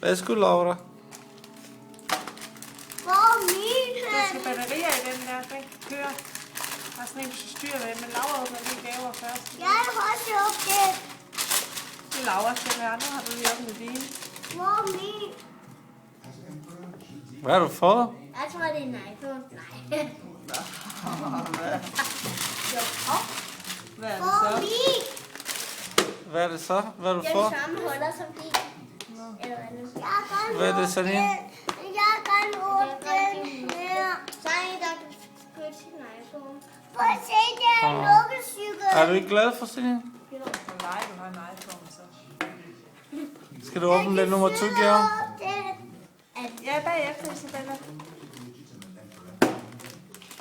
Værsgo, Laura. Hvor er min Der hen? skal batterier i den der, den kører. Der er sådan en, du styrer ved, men Laura åbner lige gaver først. Jeg har også åbnet. Det er Laura skal være, nu har du lige åbnet dine. Hvor er min? Hvad har du fået? Jeg tror, det er en iPhone. Nej. Hvad er det Hvor er så? min? Hvad er det så? Hvad har du Den fået? samme huller som din. Eller hvad nu? Jeg kan Hvad er det så, din? Jeg kan åbne den her. Så er der kan sin iPhone. Prøv at se, det er en lukkecykel. Er du ikke glad for Celine? Nej, du har en iPhone, så. Skal du åbne den nummer 2 gave? Ja, bagefter, Isabella.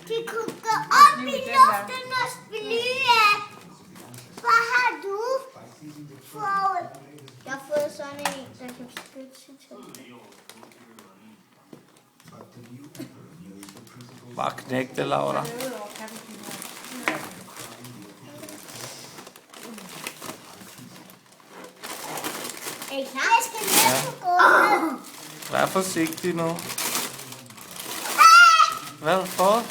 De kunne gå op i luften og flyve. Hvad har du fået? Jeg har fået sådan en, der kan beskytte sit hoved. Bare knæk det, Laura. Er I klar? Jeg skal ned på gulvet. Vær forsigtig nu. Hvad har du fået?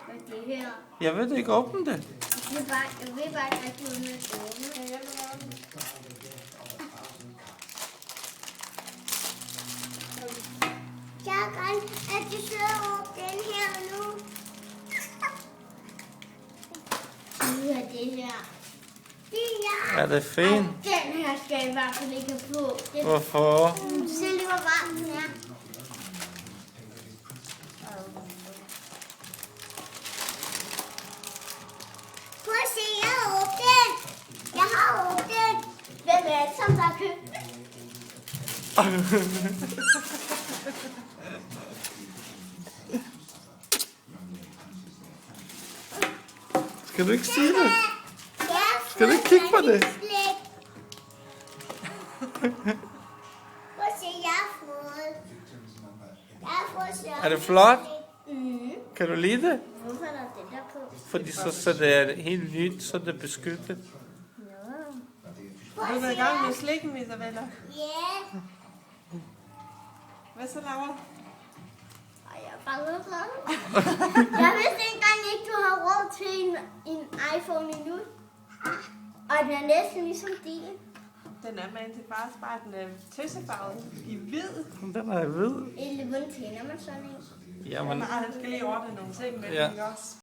Hvad er det her? Jeg ved ikke, åbne det. Jeg ved bare ikke rigtig, hvordan det åbner. Jeg kan at du sidder åbne den her nu. Nu er det her. Det her. Er det fint? Den her skal jeg i hvert fald ikke have på. Hvorfor? Se lige, hvor varm den er. Prøv at se, jeg har åbnet den. Jeg har åbnet den. Hvem er det, som der har købt den? Skal du ikke sige det? Ja, Skal du ikke kigge på det? Prøv at se, jeg har fået. Jeg har fået sådan. Er det flot? Mhm. Kan du lide det? Hvorfor er der den der på? Fordi så det er helt nyt, så det er beskyttet. Har du været i gang med slikken, Isabella? Ja. Hvad så, Laura? Ej, jeg er bange for det. Jeg vidste ikke engang ikke, du har råd til en iPhone endnu. Og den er næsten ligesom din. Den er man til bare spare, den er tøssefarvet i hvid. Den er hvid. Eller hvordan tænder man sådan en? Jamen, Nej, han skal lige ordne nogle ting med Ja. den, ikke også?